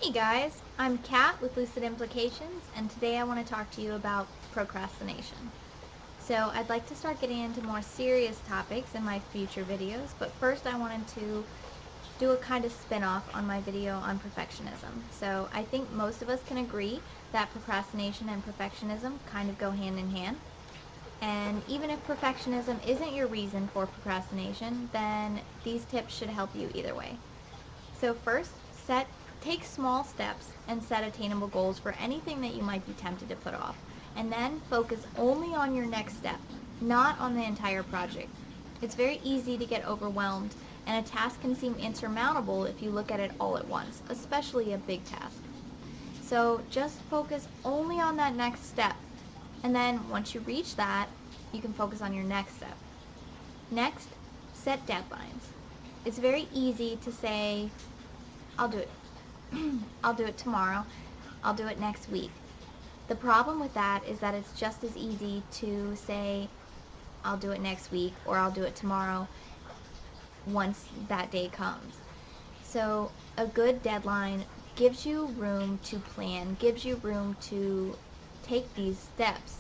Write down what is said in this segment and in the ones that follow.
Hey guys, I'm Kat with Lucid Implications, and today I want to talk to you about procrastination. So I'd like to start getting into more serious topics in my future videos, but first I wanted to do a kind of spin-off on my video on perfectionism. So I think most of us can agree that procrastination and perfectionism kind of go hand in hand. And even if perfectionism isn't your reason for procrastination, then these tips should help you either way. So first, take small steps and set attainable goals for anything that you might be tempted to put off. And then focus only on your next step, not on the entire project. It's very easy to get overwhelmed, and a task can seem insurmountable if you look at it all at once, especially a big task. So just focus only on that next step. And then once you reach that, you can focus on your next step. Next, set deadlines. It's very easy to say, I'll do it. I'll do it tomorrow. I'll do it next week. The problem with that is that it's just as easy to say, I'll do it next week, or I'll do it tomorrow once that day comes. So a good deadline gives you room to plan, gives you room to take these steps,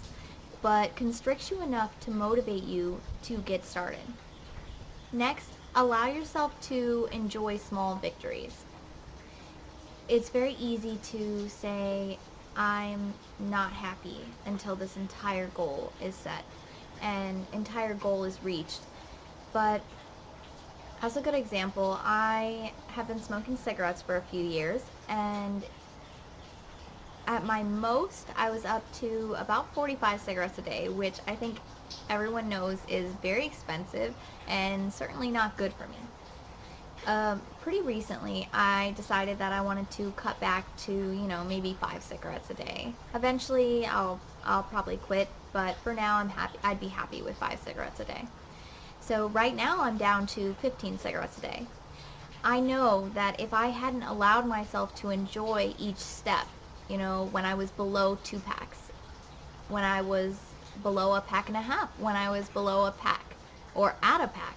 but constricts you enough to motivate you to get started. Next, allow yourself to enjoy small victories. It's very easy to say, I'm not happy until this entire goal is set and entire goal is reached. But as a good example, I have been smoking cigarettes for a few years, and at my most, I was up to about 45 cigarettes a day, which I think everyone knows is very expensive and certainly not good for me. Pretty recently, I decided that I wanted to cut back to, maybe 5 cigarettes a day. Eventually, I'll probably quit, but for now, I'd be happy with 5 cigarettes a day. So right now, I'm down to 15 cigarettes a day. I know that if I hadn't allowed myself to enjoy each step, when I was below 2 packs, when I was below a pack and a half, when I was below a pack, or at a pack,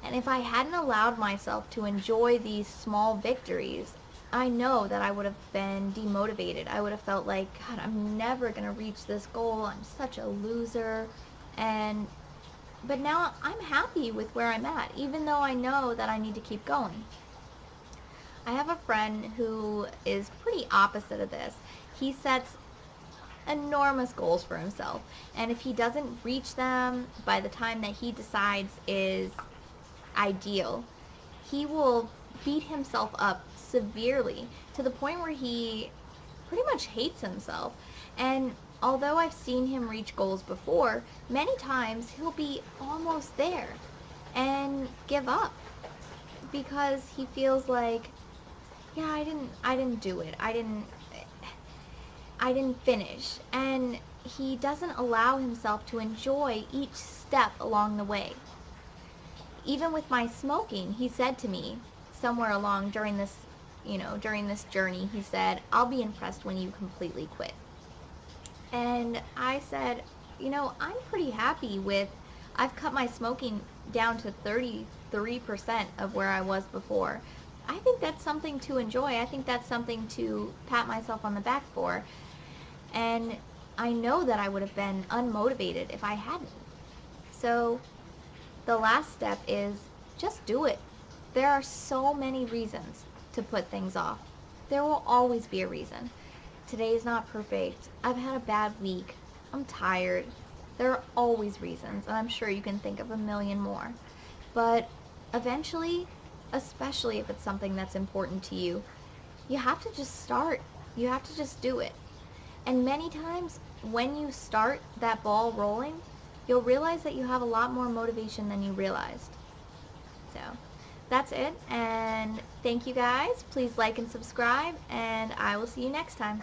and if I hadn't allowed myself to enjoy these small victories, I know that I would have been demotivated. I would have felt like, God, I'm never going to reach this goal. I'm such a loser. But now I'm happy with where I'm at, even though I know that I need to keep going. I have a friend who is pretty opposite of this. He sets enormous goals for himself, and if he doesn't reach them by the time that he decides is ideal, he will beat himself up severely to the point where he pretty much hates himself. And although I've seen him reach goals before, many times he'll be almost there and give up because he feels like, yeah, I didn't do it. I didn't finish. And he doesn't allow himself to enjoy each step along the way. Even with my smoking, he said to me somewhere along during this journey, he said, I'll be impressed when you completely quit. And I said, I'm pretty happy I've cut my smoking down to 33% of where I was before. I think that's something to enjoy. I think that's something to pat myself on the back for. And I know that I would have been unmotivated if I hadn't. So the last step is just do it. There are so many reasons to put things off. There will always be a reason. Today's not perfect. I've had a bad week. I'm tired. There are always reasons, and I'm sure you can think of a million more. But eventually, especially if it's something that's important to you, you have to just start. You have to just do it. And many times, when you start that ball rolling, you'll realize that you have a lot more motivation than you realized. So that's it, and thank you guys. Please like and subscribe, and I will see you next time.